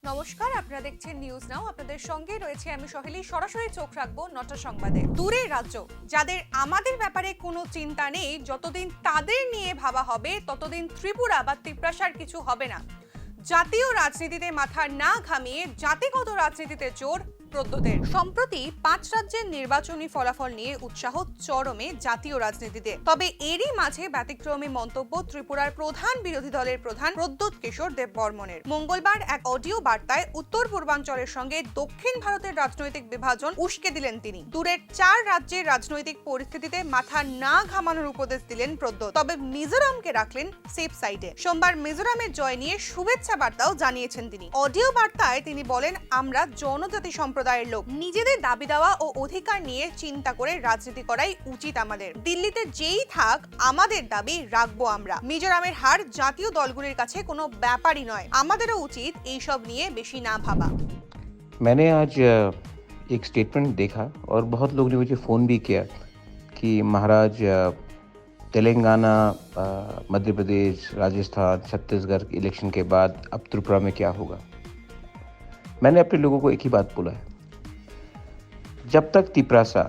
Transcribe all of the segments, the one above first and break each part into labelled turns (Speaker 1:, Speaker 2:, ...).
Speaker 1: নমস্কার, আপনারা দেখছেন নিউজ নাও। আপনাদের সঙ্গে রয়েছে আমি সহেলি। সরাসরি চোখ রাখবো নটা সংবাদে। দূরের রাজ্য যাদের আমাদের ব্যাপারে কোনো চিন্তা নেই, যতদিন তাদের নিয়ে ভাবা হবে ততদিন ত্রিপুরা বা তিপ্রাসার কিছু হবে না। জাতীয় রাজনীতিতে মাথা না ঘামিয়ে জাতিগত রাজনীতিতে জোর প্রদ্যোতের। সম্প্রতি 5 রাজ্যের নির্বাচনী ফলাফল নিয়ে উৎসাহ চরমে জাতীয় রাজনীতিতে। তবে এরই মাঝে ব্যতিক্রমী মন্তব্য ত্রিপুরার প্রধান বিরোধী দলের প্রধান প্রদ্যোৎ কিশোর দেববর্মনের। মঙ্গলবার এক অডিও বার্তায় উত্তর পূর্বাঞ্চলের সঙ্গে দক্ষিণ ভারতের রাজনৈতিক বিভাজন উস্কে দিলেন তিনি। দূরের 4 রাজ্যের রাজনৈতিক পরিস্থিতিতে মাথা না ঘামানোর উপদেশ দিলেন প্রদ্যোৎ। তবে মিজোরামকে রাখলেন সেফ সাইডে। সোমবার মিজোরামের জয় নিয়ে শুভেচ্ছা বার্তাও জানিয়েছেন তিনি। অডিও বার্তায় তিনি বলেন, আমরা জনজাতি সম্প্রদায়ের লোক, নিজেদের দাবি দাওয়া ও অধিকার নিয়ে চিন্তা করে রাজনীতি করাই উচিত আমাদের। দিল্লিতে যেই থাক আমাদের দাবি রাখবো আমরা। মিজোরামের হার জাতীয় দলগুলির কাছে কোনো ব্যাপারই নয়, আমাদেরও উচিত এইসব নিয়ে বেশি না ভাবা।
Speaker 2: मैंने आज एक स्टेटमेंट देखा और बहुत लोगों ने मुझे फ़ोन भी किया कि महाराज तेलंगाना, मध्य प्रदेश, राजस्थान, छत्तीसगढ़ इलेक्शन के बाद अब त्रिपुरा में क्या होगा। मैंने अपने लोगों को एक ही बात बोला है, जब तक तिपरासा,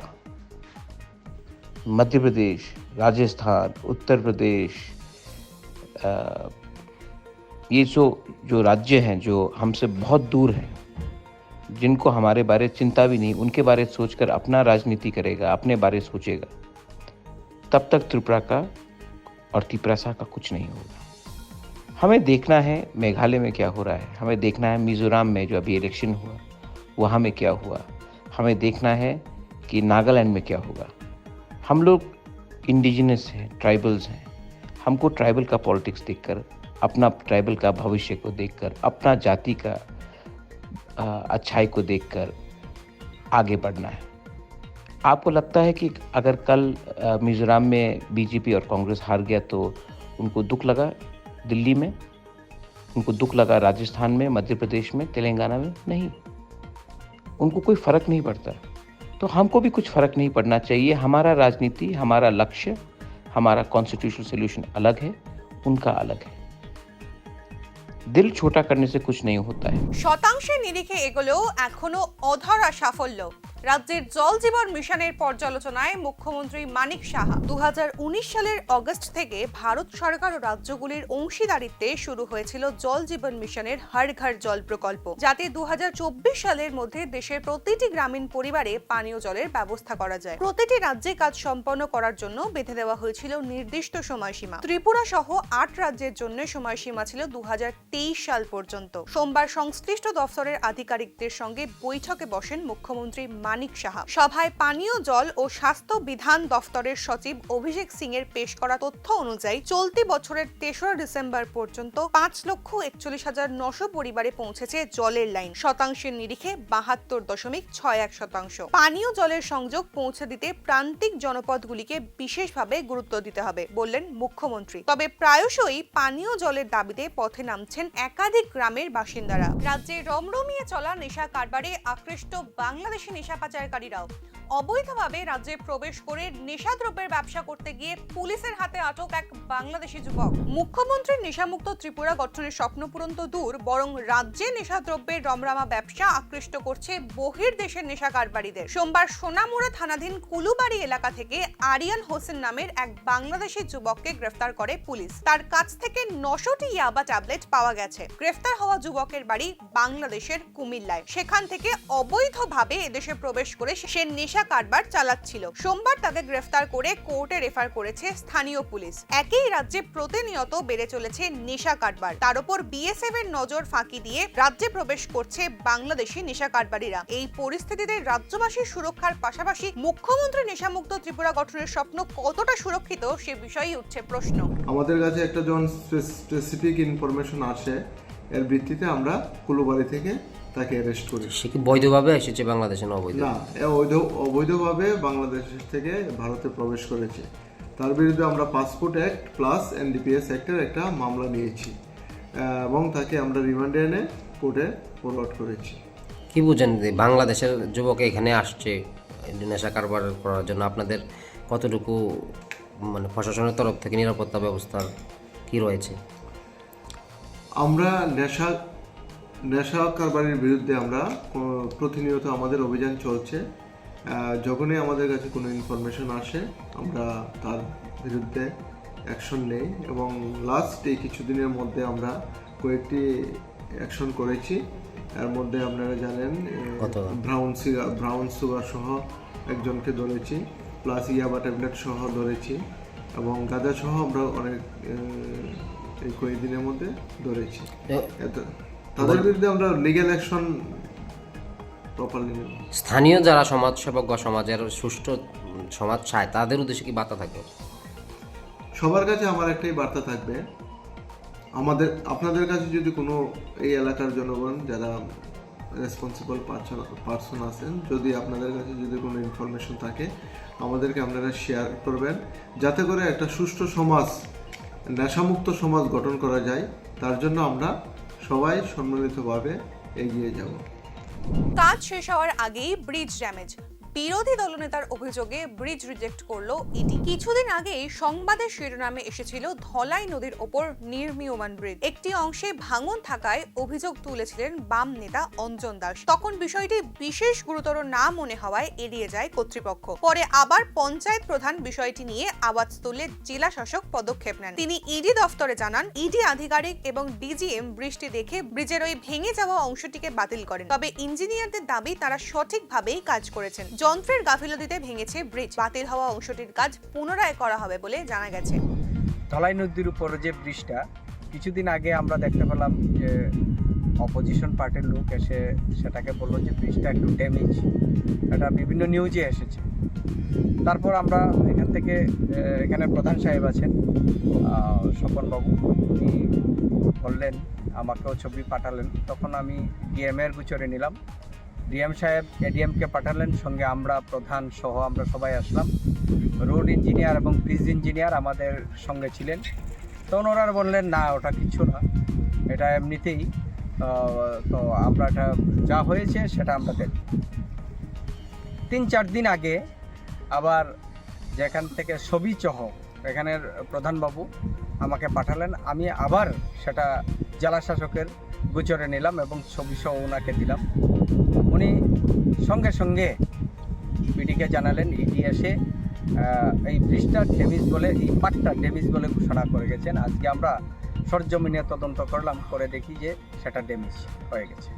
Speaker 2: मध्य प्रदेश, राजस्थान, उत्तर प्रदेश, ये जो राज्य हैं जो हमसे बहुत दूर हैं, जिनको हमारे बारे चिंता भी नहीं, उनके बारे सोचकर अपना राजनीति करेगा, अपने बारे सोचेगा, तब तक त्रिपुरा का और तिपरासा का कुछ नहीं होगा। हमें देखना है मेघालय में क्या हो रहा है, हमें देखना है मिजोरम में जो अभी इलेक्शन हुआ वहाँ में क्या हुआ, हमें देखना है कि नागालैंड में क्या होगा। हम लोग इंडिजिनस हैं, ट्राइबल्स हैं, हमको ट्राइबल का पॉलिटिक्स देखकर, अपना ट्राइबल का भविष्य को देखकर, अपना जाति का अच्छाई को देखकर आगे बढ़ना है। आपको लगता है कि अगर कल मिजोरम में बीजेपी और कांग्रेस हार गया तो उनको दुख लगा, दिल्ली में उनको दुख लगा, राजस्थान में, मध्य प्रदेश में, तेलंगाना में? नहीं, उनको कोई फ़र्क नहीं पड़ता। तो हमको भी कुछ फ़र्क नहीं पड़ना चाहिए। हमारा राजनीति, हमारा लक्ष्य, हमारा कॉन्स्टिट्यूशनल सॉल्यूशन अलग है, उनका अलग है। दिल छोटा करने से कुछ नहीं होता है।
Speaker 1: শতাংশের নিরিখে এগুলোও এখনো অধরা সাফল্য। রাজ্যের জল জীবন মিশনের পর্যালোচনায় মুখ্যমন্ত্রী মানিক সাহা 2019 সালের অগস্ট থেকে ভারত সরকার ও রাজ্যগুলির অংশীদারিত্বে শুরু হয়েছিল জল জীবন মিশনের হর ঘর জল প্রকল্প, যাতে 2024 সালের মধ্যে দেশের প্রতিটি গ্রামীণ পরিবারে পানীয় জলের ব্যবস্থা করা যায়। প্রতিটি রাজ্যে কাজ সম্পন্ন করার জন্য বেঁধে দেওয়া হয়েছিল নির্দিষ্ট সময়সীমা। ত্রিপুরা সহ 8 রাজ্যের জন্য সময়সীমা ছিল 2023 সাল পর্যন্ত। সোমবার সংশ্লিষ্ট দফতরের আধিকারিকদের সঙ্গে বৈঠকে বসেন মুখ্যমন্ত্রী মানিক সাহা। সভায় পানীয় জল ও স্বাস্থ্য বিধান দফতরের সচিব অভিষেক সিং এর পেশ করা তথ্য অনুযায়ী চলতি বছরের 3রা ডিসেম্বর পর্যন্ত 5,41,900 পরিবারে পৌঁছেছে জলের লাইন। শতাংশের নিরিখে 72.61%। পানীয় জলের সংযোগ পৌঁছে দিতে প্রান্তিক জনপদগুলিকে বিশেষভাবে গুরুত্ব দিতে হবে বললেন মুখ্যমন্ত্রী। তবে প্রায়শই পানীয় জলের দাবিতে পথে নামছেন একাধিক গ্রামের বাসিন্দারা। রাজ্যে রমরমিয়ে চলা নেশা কারবারে আকৃষ্ট বাংলাদেশি নেশা পাচারকারীরাও অবৈধভাবে রাজ্যে প্রবেশ করে নেশাদ্রব্যের ব্যবসা করতে গিয়ে পুলিশের হাতে আটক এক বাংলাদেশি যুবক। মুখ্যমন্ত্রীর নেশামুক্ত ত্রিপুরা গঠনের স্বপ্ন পূরণ তো দূর, বরং রাজ্যে নেশাদ্রব্যের রমরমা ব্যবসা আকৃষ্ট করছে বহির্দেশের নেশা কারবারিদের। সোমবার সোনামুড়া থানাধীন কুলুবাড়ি এলাকা থেকে আরিয়ান হোসেন নামের এক বাংলাদেশি যুবককে গ্রেফতার করে পুলিশ। তার কাছ থেকে 900টি ইয়াবা ট্যাবলেট পাওয়া গেছে। গ্রেফতার হওয়া যুবকের বাড়ি বাংলাদেশের কুমিল্লায়। সেখান থেকে অবৈধভাবে এদেশে প্রবেশ করে সে নেশা কারবার চালাচ্ছিল। সোমবার তাদের গ্রেফতার করে কোর্টে রেফার করেছে স্থানীয় পুলিশ। একই রাজ্যে প্রতিনিয়ত বেড়ে চলেছে নেশা কারবার। তার উপর বিএসএফ এর নজর ফাঁকি দিয়ে রাজ্যে প্রবেশ করছে বাংলাদেশি নেশা কারবারিরা। এই পরিস্থিতিতে রাজ্যবাসীর সুরক্ষার পাশাপাশি মুখ্যমন্ত্রী নেশামুক্ত ত্রিপুরা গঠনের স্বপ্ন কতটা সুরক্ষিত সে বিষয়ে উঠছে প্রশ্ন।
Speaker 3: আমাদের কাছে একটা যখন স্পেসিফিক ইনফরমেশন আসে, এর ভিত্তিতে আমরা কুলুবাড়ি থেকে তাকে অ্যারেস্ট করি।
Speaker 4: সে কি বৈধভাবে এসেছে বাংলাদেশে না অবৈধ?
Speaker 3: না, অবৈধভাবে বাংলাদেশ থেকে ভারতে প্রবেশ করেছে। তার বিরুদ্ধে আমরা পাসপোর্ট অ্যাক্ট প্লাস এনডিপিএস অ্যাক্টের একটা মামলা নিয়েছি এবং তাকে আমরা রিমান্ডে এনে কোর্টে ফরওয়ার্ড করেছি।
Speaker 4: কি বুঝেন বাংলাদেশের যুবক এখানে আসছে নেশা কারবার করার জন্য? আপনাদের কতটুকু মানে প্রশাসনের তরফ থেকে নিরাপত্তা ব্যবস্থার কি রয়েছে?
Speaker 3: আমরা নেশা নেশা কারবারির বিরুদ্ধে আমরা প্রতিনিয়ত আমাদের অভিযান চলছে। যখনই আমাদের কাছে কোনো ইনফরমেশন আসে আমরা তার বিরুদ্ধে অ্যাকশন নেই, এবং লাস্ট এই কিছুদিনের মধ্যে আমরা কয়েকটি অ্যাকশন করেছি। এর মধ্যে আপনারা জানেন ব্রাউন সুগার সহ একজনকে ধরেছি, প্লাস ইয়াবা ট্যাবলেট সহ ধরেছি, এবং গাঁজা সহ আমরা অনেক এই কয়েকদিনের মধ্যে ধরেছি। তাদের বিরুদ্ধে আমরা লিগ্যাল অ্যাকশন প্রপারলি নেব।
Speaker 4: স্থানীয় যারা সমাজসেবক বা সমাজের সুষ্ঠু সমাজ চায় তাদের উদ্দেশ্যে কি বার্তা থাকবে?
Speaker 3: সবার কাছে আমার একটাই বার্তা থাকবে, আপনাদের কাছে যদি কোনো এই এলাকার জনগণ যারা রেসপন্সিবল পার্সন আছেন, যদি আপনাদের কাছে যদি কোনো ইনফরমেশন থাকে আমাদেরকে আপনারা শেয়ার করবেন, যাতে করে একটা সুষ্ঠু সমাজ, নেশামুক্ত সমাজ গঠন করা যায়। তার জন্য আমরা সবাই সম্মিলিতভাবে এগিয়ে যাব।
Speaker 1: কাজ শেষ হওয়ার আগেই ব্রিজ ড্যামেজ, বিরোধী দলনেতার অভিযোগে ব্রিজ রিজেক্ট করলো ইডি। কিছুদিন আগেই সংবাদের শিরোনামে এসেছিল ধলাই নদীর ওপর নির্মীয়মান ব্রিজ, একটি অংশে ভাঙন থাকায় অভিযোগ তুলেছিলেন বাম নেতা অঞ্জন দাস। তখন বিষয়টি বিশেষ গুরুতর না মনে হওয়ায় এড়িয়ে যায় কর্তৃপক্ষ। পরে আবার পঞ্চায়েত প্রধান বিষয়টি নিয়ে আওয়াজ তুলে জেলা শাসক পদক্ষেপ নেন। তিনি ইডি দফতরে জানান, ইডি আধিকারিক এবং ডিজিএম বৃষ্টি দেখে ব্রিজের ওই ভেঙে যাওয়া অংশটিকে বাতিল করেন। তবে ইঞ্জিনিয়ারদের দাবি তারা সঠিকভাবেই কাজ করেছেন। যন্ত্রের গাফিলতিতে ভেঙেছে ব্রিজ, বাতিল হওয়া অংশটির কাজ পুনরায় করা হবে বলে জানা গেছে।
Speaker 5: ধলাই নদীর উপর যে ব্রিজটা, কিছুদিন আগে আমরা দেখতে পেলাম যে অপোজিশন পার্টির লোক এসে সেটাকে বললো যে ব্রিজটা একটু ড্যামেজ, এটা বিভিন্ন নিউজে এসেছে। তারপর আমরা এখানে প্রধান সাহেব আছেন স্বপনবাবু, উনি বললেন, আমাকেও ছবি পাঠালেন। তখন আমি ডিএমের গোচরে নিলাম, ডিএম সাহেব এডিএমকে পাঠালেন, সঙ্গে আমরা প্রধান সহ আমরা সবাই আসলাম। রোড ইঞ্জিনিয়ার এবং ব্রিজ ইঞ্জিনিয়ার আমাদের সঙ্গে ছিলেন। তখন ওরা বললেন, না ওটা কিছু না, এটা এমনিতেই, তো আমরা এটা যা হয়েছে সেটা আমরা দেখব। 3-4 দিন আগে আবার যেখান থেকে ছবি সহ এখানের প্রধানবাবু আমাকে পাঠালেন, আমি আবার সেটা জেলা শাসকের গোচরে নিলাম এবং ছবি সহ ওনাকে দিলাম। উনি সঙ্গে সঙ্গে বিডিকে জানালেন, ইডি এসে এই ব্রিজটা ড্যামেজ বলে, এই পাটটা ড্যামেজ বলে ঘোষণা করে গেছেন। আজকে আমরা সরজমিনে তদন্ত করলাম, করে দেখি যে সেটা ড্যামেজ হয়ে গেছে।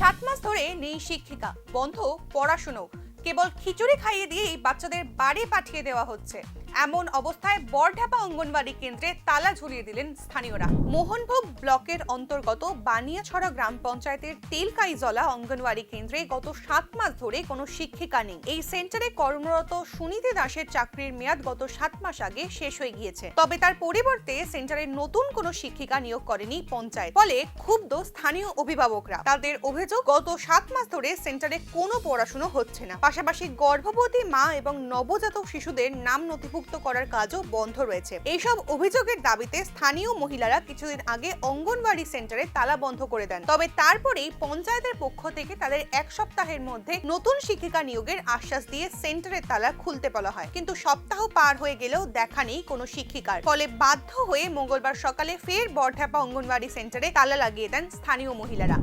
Speaker 1: 7 মাস ধরে নেই শিক্ষিকা, বন্ধ পড়াশুনো, কেবল খিচুড়ি খাইয়ে দিয়েই বাচ্চাদের বাড়ি পাঠিয়ে দেওয়া হচ্ছে। এমন অবস্থায় বড়ঢাপা অঙ্গনওয়াড়ি কেন্দ্রে তালা ঝুলিয়ে দিলেন স্থানীয়রা। মোহনভোগ ব্লকের অন্তর্গত বানিয়াছড়া গ্রাম পঞ্চায়েতের তেলকাইজলা অঙ্গনওয়াড়ি কেন্দ্রে গত 7 মাস ধরে কোনো শিক্ষিকা নেই। এই সেন্টারে কর্মরত সুনীতি দাসের চাকরির মেয়াদ গত 7 মাস আগে শেষ হয়ে গিয়েছে। তবে তার পরিবর্তে সেন্টারে নতুন কোনো শিক্ষিকা নিয়োগ করেনি পঞ্চায়েত। ফলে ক্ষুব্ধ স্থানীয় অভিভাবকরা। তাদের অভিযোগ, গত 7 মাস ধরে সেন্টারে কোনো পড়াশোনা হচ্ছে না। পাশাপাশি গর্ভবতী মা এবং নবজাতক শিশুদের নাম নথিভুক্ত করার কাজও বন্ধ রয়েছে। এইসব অভিযোগের দাবিতে স্থানীয় মহিলারা কিছুদিন আগে অঙ্গনওয়াড়ি সেন্টারে তালা বন্ধ করে দেন। তবে তারপরেই পঞ্চায়েতের পক্ষ থেকে তাদের 1 সপ্তাহের মধ্যে নতুন শিক্ষিকা নিয়োগের আশ্বাস দিয়ে সেন্টারের তালা খুলতে বলা হয়। কিন্তু সপ্তাহ পার হয়ে গেলেও দেখা নেই কোনো শিক্ষিকার। ফলে বাধ্য হয়ে মঙ্গলবার সকালে ফের বড়ঢাপা অঙ্গনওয়াড়ি সেন্টারে তালা লাগিয়ে দেন স্থানীয় মহিলারা।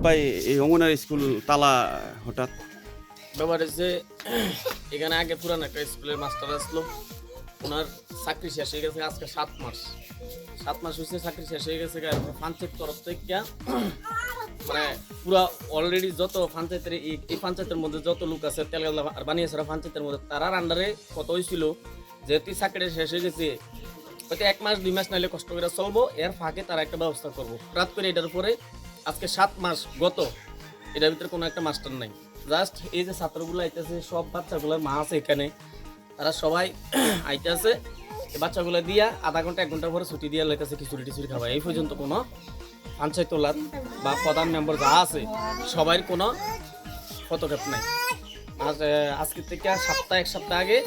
Speaker 6: এই অঙ্গনওয়াড়ি স্কুল তালা হঠাৎ
Speaker 7: ব্যাপার হচ্ছে, এখানে আগে পুরান একটা স্কুলের মাস্টার আসলো, ওনার চাকরি শেষ হয়ে গেছে আজকে 7 মাস হয়েছে চাকরি শেষ হয়ে গেছে। পঞ্চায়েত তরফ থেকে মানে পুরা অলরেডি যত পঞ্চায়েতের এই পঞ্চায়েতের মধ্যে যত লোক আছে তেলগালা আর বানিয়াছড়া পঞ্চায়েতের মধ্যে, তারার আন্ডারে কত হয়েছিল, যেহেতু চাকরি শেষ হয়ে গেছে, হয়তো 1 মাস 2 মাস নাইলে কষ্ট করে চলবো, এর ফাঁকে তারা একটা ব্যবস্থা করবো। রাত করে এটার উপরে আজকে 7 মাস গত, এটার ভিতরে কোনো একটা মাস্টার নাই। জাস্ট এই যে ছাত্রগুলো আইতেছে, সব বাচ্চাগুলোর মা আছে এখানে, তারা সবাই আইতেছে, এই বাচ্চাগুলো দিয়া আধা ঘন্টা 1 ঘন্টা পরে ছুটি দিয়ে লাইতেছে খিচুড়ি খাওয়া। এই পর্যন্ত কোনো পঞ্চায়েত তোলার বা প্রধান মেম্বার যা আছে সবাই কোনো পদক্ষেপ নাই। আজকে থেকে 1 সপ্তাহ আগে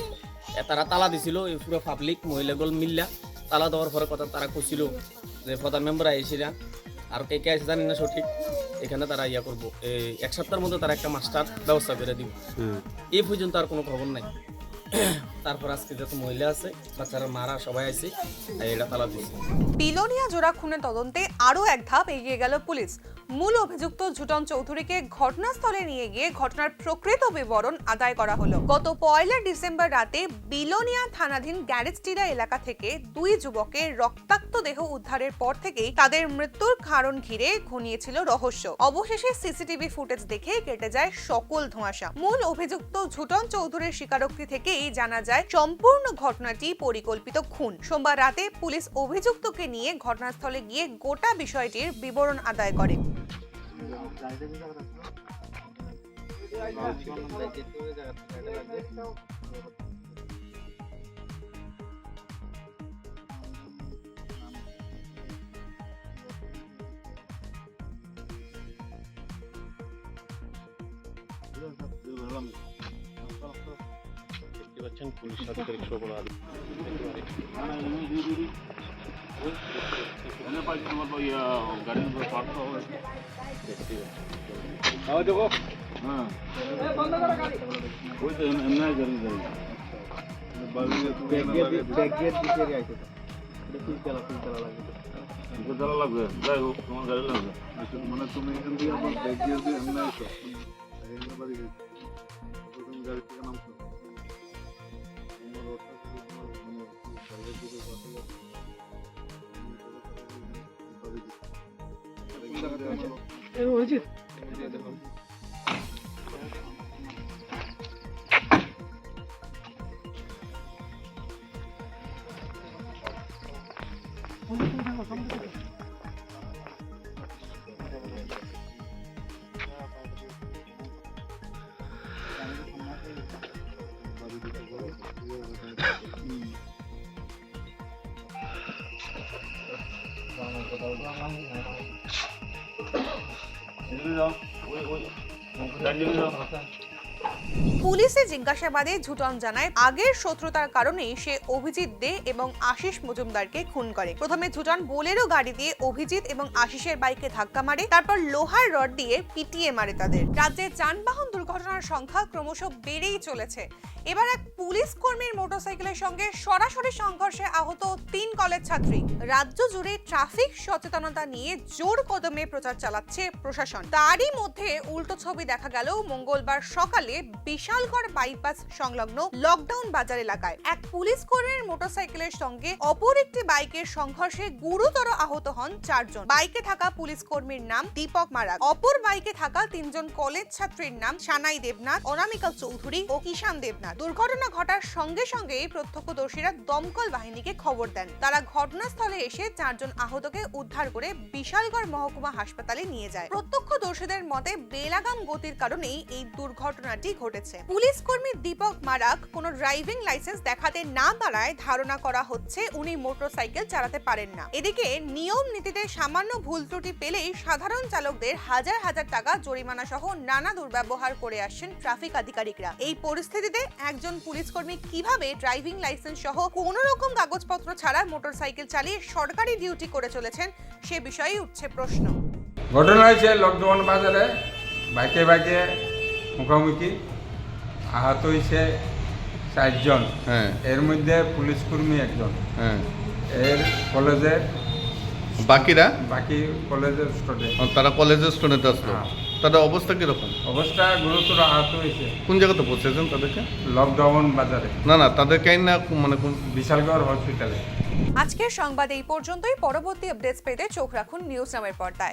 Speaker 7: তারা তালা দিছিল, এই পুরো পাবলিক মহিলাগুলো মিল্লা তালা দেওয়ার পরে কথা তারা কইছিল যে প্রধান মেম্বার আইসিরা আর কে আছে জানি না সঠিক, এখানে তারা ইয়া করবো, এই 1 সপ্তাহের মধ্যে তারা একটা মাস্টার ব্যবস্থা করে দিব। এই পর্যন্ত আর কোনো খবর নাই। তারপর আজকে যত মহিলা আছে বাচ্চারা মারা সবাই আছে এটা তালা দিয়েছে।
Speaker 1: বিলোনিয়া জোড়া খুনের তদন্তে আরও এক ধাপ এগিয়ে গেল পুলিশ। মূল অভিযুক্ত ঝুটন চৌধুরীকে ঘটনাস্থলে নিয়ে গিয়ে ঘটনার প্রকৃত বিবরণ আদায় করা হলো। গত 1 ডিসেম্বর রাতে বিলোনিয়া থানাধীন গ্যারেজটিলা এলাকা থেকে 2 যুবকের রক্তাক্ত দেহ উদ্ধারের পর থেকেই তাদের মৃত্যুর কারণ ঘিরে ঘনিয়েছিল রহস্য। অবশেষে সিসিটিভি ফুটেজ দেখে কেটে যায় সকল ধোঁয়াশা। মূল অভিযুক্ত ঝুটন চৌধুরীর স্বীকারোক্তি থেকেই জানা যায় সম্পূর্ণ ঘটনাটি পরিকল্পিত খুন। সোমবার রাতে পুলিশ অভিযুক্তকে নিয়ে ঘটনাস্থলে গিয়ে গোটা বিষয়টির বিবরণ আদায় করে।
Speaker 8: দেখতে পাচ্ছেন পুলিশ আধিকারিক সবল লাগবে, যাই হোক তোমার গাড়ি লাগবে মানে তুমি এখান থেকে আমার ব্যাগ দিয়ে এমনি আসো বাড়ি গাড়ি থেকে নামছো
Speaker 1: পুলিশে জিজ্ঞাসাবাদে ঝুটন জানায় আগের শত্রুতার কারণেই সে অভিজিৎ দে এবং আশিস মজুমদারকে খুন করে। প্রথমে ঝুটন বোলেরো গাড়ি দিয়ে অভিজিৎ এবং আশিসের বাইকে ধাক্কা মারে, তারপর লোহার রড দিয়ে পিটিয়ে মারে তাদের। রাজ্যে যানবাহন দুর্ঘটনার সংখ্যা ক্রমশ বেড়েই চলেছে। এবার এক পুলিশ কর্মীর মোটরসাইকেলের সঙ্গে সরাসরি সংঘর্ষে আহত 3 কলেজ ছাত্রী। রাজ্য জুড়ে ট্রাফিক সচেতনতা নিয়ে জোর কদমে প্রচার চালাচ্ছে প্রশাসন। তারই মধ্যে উল্টো ছবি দেখা গেল মঙ্গলবার সকালে বিশালগড় বাইপাস সংলগ্ন লকডাউন বাজার এলাকায়। এক পুলিশ কর্মীর মোটরসাইকেলের সঙ্গে অপর একটি বাইকের সংঘর্ষে গুরুতর আহত হন 4 জন। বাইকে থাকা পুলিশ কর্মীর নাম দীপক মারাক, অপর বাইকে থাকা 3 জন কলেজ ছাত্রীর নাম সানাই দেবনাথ, অনামিকা চৌধুরী ও কিষান দেবনাথ। দুর্ঘটনা ঘটার সঙ্গে সঙ্গেই প্রত্যক্ষদর্শীরা দমকল বাহিনীকে খবর দেন। তারা ঘটনাস্থলে এসে 4 জন আহতকে উদ্ধার করে বিশালগড় মহকুমা হাসপাতালে নিয়ে যায়। প্রত্যক্ষদর্শীদের মতে বেলাগাম গতির কারণেই এই দুর্ঘটনাটি ঘটেছে। পুলিশ কর্মী দীপক মারাক কোনো ড্রাইভিং লাইসেন্স দেখাতে না পারায় ধারণা করা হচ্ছে উনি মোটরসাইকেল চালাতে পারেন না। এদিকে নিয়ম নীতিতে সামান্য ভুল ত্রুটি পেলেই সাধারণ চালকদের হাজার হাজার টাকা জরিমানা সহ নানা দুর্ব্যবহার করে আসছেন ট্রাফিক আধিকারিকরা। এই পরিস্থিতিতে একজন পুলিশ কর্মী কিভাবে ড্রাইভিং লাইসেন্স সহ কোনো রকম কাগজপত্র ছাড়া মোটরসাইকেল চালিয়ে সরকারি ডিউটি করে চলেছেন সে বিষয়ে উঠছে প্রশ্ন।
Speaker 9: ঘটনা হয়েছে লকডাউন বাজারে বাইকে বাইকে মুখোমুখি, আহত হয়েছে 4 জন।
Speaker 10: হ্যাঁ,
Speaker 9: এর মধ্যে পুলিশ কর্মী 1 জন।
Speaker 10: হ্যাঁ,
Speaker 9: এর কলেজের
Speaker 10: বাকিরা
Speaker 9: বাকি কলেজের স্টুডেন্ট।
Speaker 10: তারা কলেজের স্টুডেন্ট আসলো,
Speaker 9: হ্যাঁ।
Speaker 10: তাদের অবস্থা কিরকম?
Speaker 9: অবস্থা গুরুতর আহত হয়েছে
Speaker 10: কোন জায়গাতে পৌঁছেছেন তাদেরকে?
Speaker 9: লকডাউন বাজারে,
Speaker 10: না না, তাদেরকে না মানে কোন?
Speaker 9: বিশালগড় হসপিটালে।
Speaker 1: আজকের সংবাদ এই পর্যন্তই। পরবর্তী আপডেটস পেতে চোখ রাখুন নিউজ নামের পর্দায়।